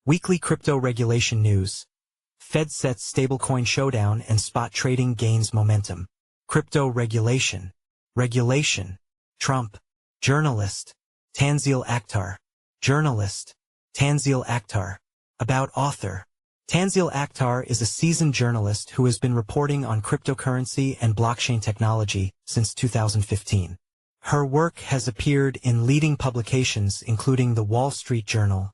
Weekly crypto regulation news. Fed sets stablecoin showdown and spot trading gains momentum. Crypto regulation. Regulation. Trump. Journalist. Tanzeel Akhtar. Journalist. Tanzeel Akhtar. About author. Tanzeel Akhtar is a seasoned journalist who has been reporting on cryptocurrency and blockchain technology since 2015. Her work has appeared in leading publications including The Wall Street Journal.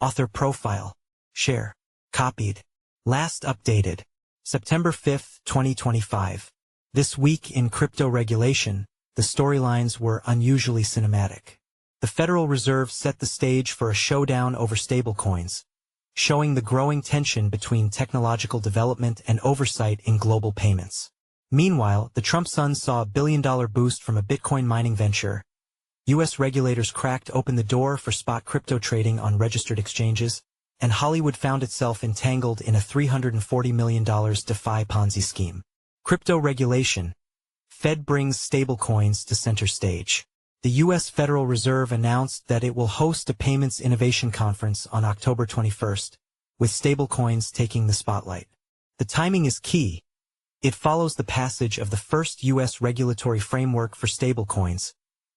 Author profile. Share. Copied. Last updated. September 5, 2025. This week in crypto regulation, the storylines were unusually cinematic. The Federal Reserve set the stage for a showdown over stablecoins, showing the growing tension between technological development and oversight in global payments. Meanwhile, the Trump Sons saw a billion-dollar boost from a Bitcoin mining venture. U.S. regulators cracked open the door for spot crypto trading on registered exchanges, and Hollywood found itself entangled in a $340 million DeFi Ponzi scheme. Crypto regulation. Fed brings stablecoins to center stage. The U.S. Federal Reserve announced that it will host a payments innovation conference on October 21st, with stablecoins taking the spotlight. The timing is key. It follows the passage of the first U.S. regulatory framework for stablecoins,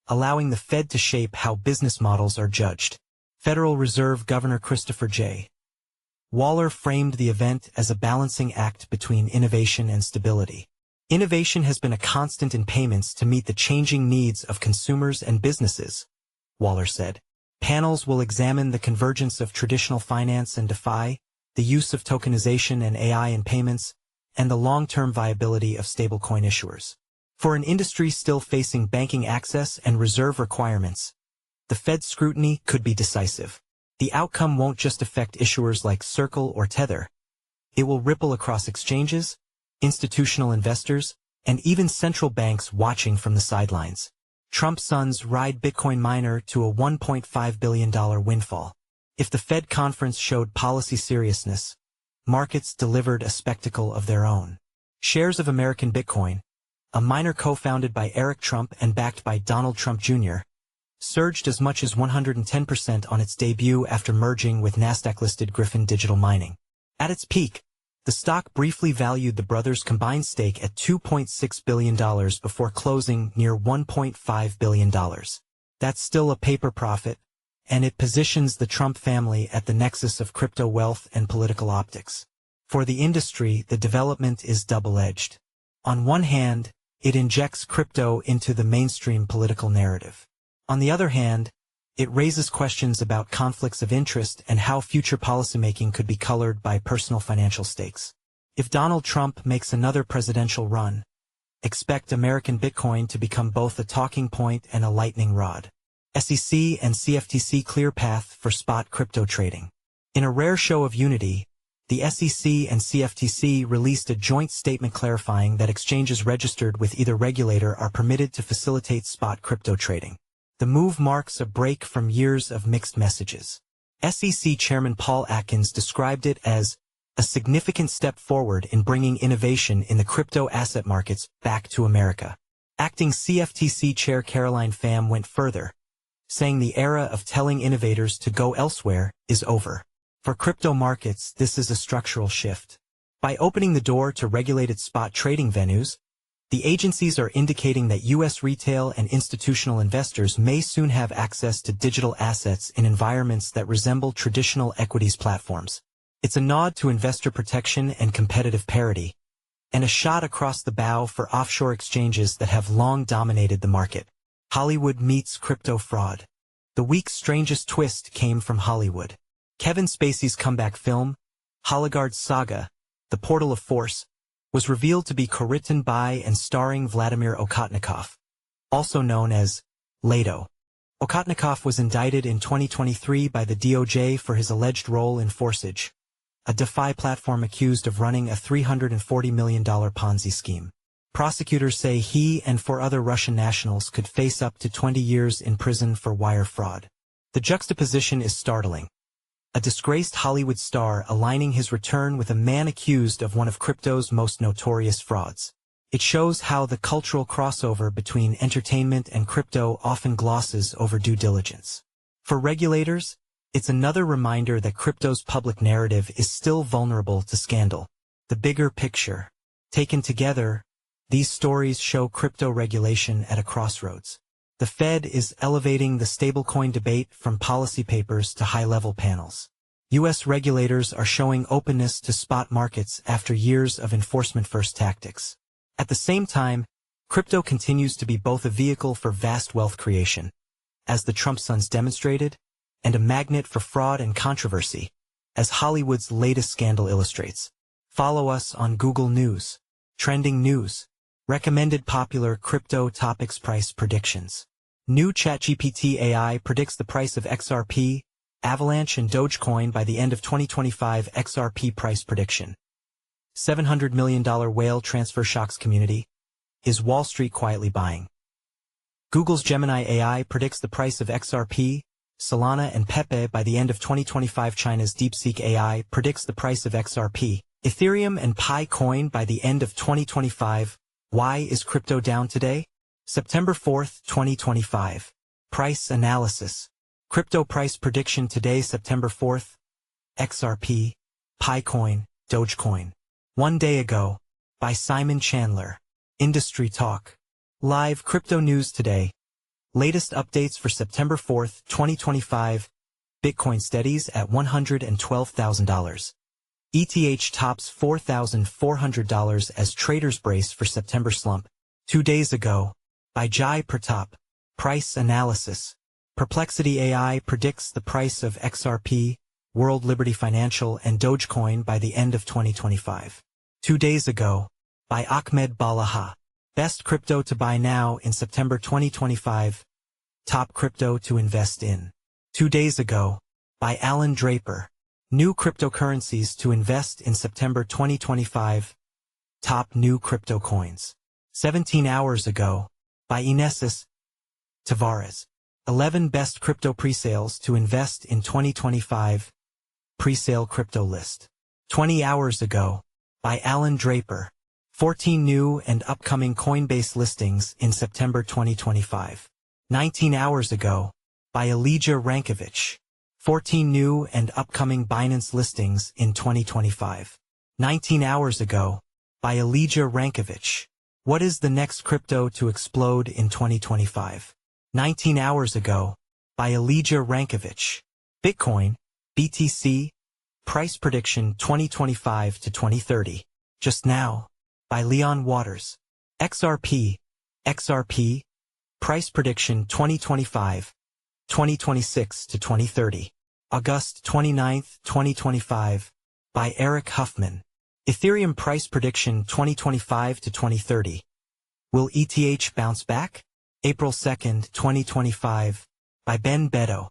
allowing the Fed to shape how business models are judged. Federal Reserve Governor Christopher J. Waller framed the event as a balancing act between innovation and stability. Innovation has been a constant in payments to meet the changing needs of consumers and businesses, Waller said. Panels will examine the convergence of traditional finance and DeFi, the use of tokenization and AI in payments, and the long-term viability of stablecoin issuers. For an industry still facing banking access and reserve requirements, the Fed's scrutiny could be decisive. The outcome won't just affect issuers like Circle or Tether. It will ripple across exchanges, institutional investors, and even central banks watching from the sidelines. Trump Sons ride Bitcoin miner to a $1.5 billion windfall. If the Fed conference showed policy seriousness, markets delivered a spectacle of their own. Shares of American Bitcoin, a miner co-founded by Eric Trump and backed by Donald Trump Jr., surged as much as 110% on its debut after merging with Nasdaq-listed Griffin Digital Mining. At its peak, the stock briefly valued the brothers' combined stake at $2.6 billion before closing near $1.5 billion. That's still a paper profit, and it positions the Trump family at the nexus of crypto wealth and political optics. For the industry, the development is double-edged. On one hand, it injects crypto into the mainstream political narrative. On the other hand, it raises questions about conflicts of interest and how future policymaking could be colored by personal financial stakes. If Donald Trump makes another presidential run, expect American Bitcoin to become both a talking point and a lightning rod. SEC and CFTC clear path for spot crypto trading. In a rare show of unity, the SEC and CFTC released a joint statement clarifying that exchanges registered with either regulator are permitted to facilitate spot crypto trading. The move marks a break from years of mixed messages. SEC Chairman Paul Atkins described it as a significant step forward in bringing innovation in the crypto asset markets back to America. Acting CFTC Chair Caroline Pham went further, saying the era of telling innovators to go elsewhere is over. For crypto markets, this is a structural shift. By opening the door to regulated spot trading venues, the agencies are indicating that U.S. retail and institutional investors may soon have access to digital assets in environments that resemble traditional equities platforms. It's a nod to investor protection and competitive parity, and a shot across the bow for offshore exchanges that have long dominated the market. Hollywood meets crypto fraud. The week's strangest twist came from Hollywood. Kevin Spacey's comeback film, Holigard's Saga, The Portal of Force, was revealed to be co-written by and starring Vladimir Okhotnikov, also known as Leto. Okhotnikov was indicted in 2023 by the DOJ for his alleged role in Forsage, a DeFi platform accused of running a $340 million Ponzi scheme. Prosecutors say he and 4 other Russian nationals could face up to 20 years in prison for wire fraud. The juxtaposition is startling. A disgraced Hollywood star aligning his return with a man accused of one of crypto's most notorious frauds. It shows how the cultural crossover between entertainment and crypto often glosses over due diligence. For regulators, It's another reminder that crypto's public narrative is still vulnerable to scandal. The bigger picture. Taken together, these stories show crypto regulation at a crossroads. The Fed is elevating the stablecoin debate from policy papers to high-level panels. U.S. regulators are showing openness to spot markets after years of enforcement-first tactics. At the same time, crypto continues to be both a vehicle for vast wealth creation, as the Trump sons demonstrated, and a magnet for fraud and controversy, as Hollywood's latest scandal illustrates. Follow us on Google News, Trending News, Recommended Popular Crypto Topics Price Predictions. New ChatGPT AI predicts the price of XRP, Avalanche and Dogecoin by the end of 2025. XRP price prediction. $700 million whale transfer shocks community. Is Wall Street quietly buying? Google's Gemini AI predicts the price of XRP, Solana and Pepe by the end of 2025. China's DeepSeek AI predicts the price of XRP, Ethereum and Pi coin by the end of 2025. Why is crypto down today? September 4, 2025. Price analysis. Crypto price prediction today, September 4. XRP, Pi coin, Dogecoin. 1 day ago. By Simon Chandler. Industry Talk. Live crypto news today. Latest updates for September 4, 2025. Bitcoin steadies at $112,000. ETH tops $4,400 as traders brace for September slump. 2 days ago. By Jai Pratap. Price analysis. Perplexity AI predicts the price of XRP, World Liberty Financial and Dogecoin by the end of 2025. 2 days ago. By Ahmed Balaha. Best crypto to buy now in September 2025. Top crypto to invest in. 2 days ago. By Alan Draper. New cryptocurrencies to invest in September 2025. Top new crypto coins. 17 hours ago. By Inesis Tavares. 11 best crypto presales to invest in 2025. Presale crypto list. 20 hours ago. By Alan Draper. 14 new and upcoming Coinbase listings in September 2025. 19 hours ago. By Elijah Rankovich. 14 new and upcoming Binance listings in 2025. 19 hours ago. By Elijah Rankovich. What is the next crypto to explode in 2025? 19 hours ago. By Elijah Rankovich. Bitcoin, BTC, price prediction 2025 to 2030. Just now. By Leon Waters. XRP, price prediction 2025, 2026 to 2030. August 29, 2025. By Eric Huffman. Ethereum price prediction 2025 to 2030. Will ETH bounce back? April 2, 2025. By Ben Beto.